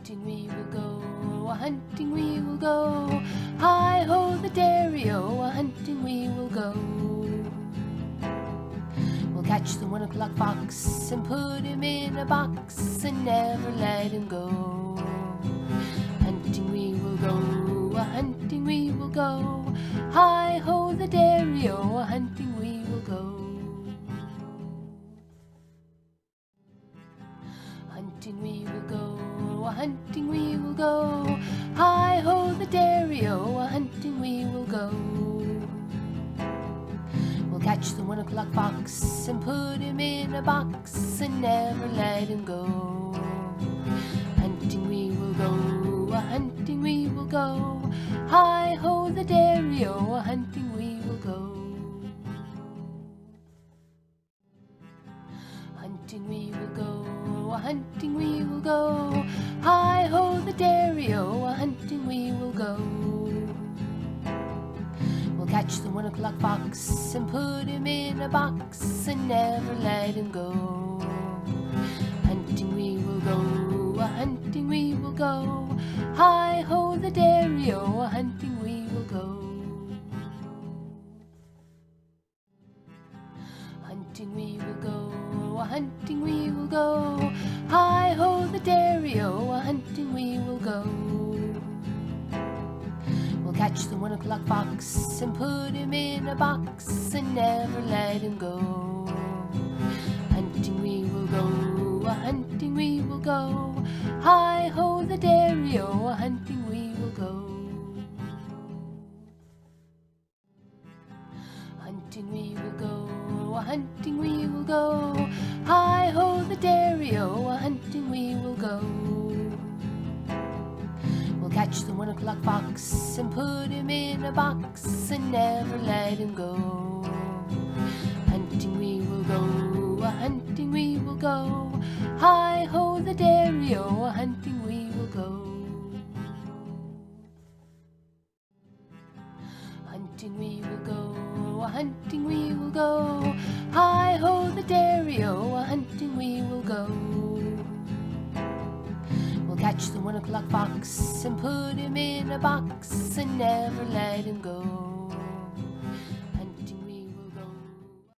Hunting we will go, hunting we will go. Hi-ho the dairy-o, hunting we will go. We'll catch the 1 o'clock fox and put him in a box and never let him go. Hunting we will go, hunting we will go. Hi-ho the dairy-o, hunting we will go. Hunting we will go, hunting we will go. Hi-ho the dairy-o, hunting we will go. We'll catch the 1 o'clock fox and put him in a box and never let him go. Hunting we will go, hunting we will go. Hi-ho the dairy-o, hunting we will go. Hunting we will go, hunting we will go. Hi-ho the dairy-o, hunting we will go. We'll catch the 1 o'clock fox and put him in a box and never let him go. Hunting we will go, hunting we will go. Hi-ho the dairy-o, hunting we will go. Hunting we will go, hunting we will go. Hi-ho the dairy-o, hunting we will go. We'll catch the 1 o'clock fox and put him in a box and never let him go. Hunting we will go, hunting we will go. Hi-ho the dairy-o, hunting we will go. Hunting we will go, hunting we will go. Hi-ho the dairy-o, hunting we will go. We'll catch the 1 o'clock fox and put him in a box and never let him go. Hunting we will go, hunting we will go. Hi-ho the dairy-o, hunting we will go. Hunting we will go, hunting we will go. Hi-ho the dairy-o, hunting we will go. We'll catch the 1 o'clock fox and put him in a box and never let him go.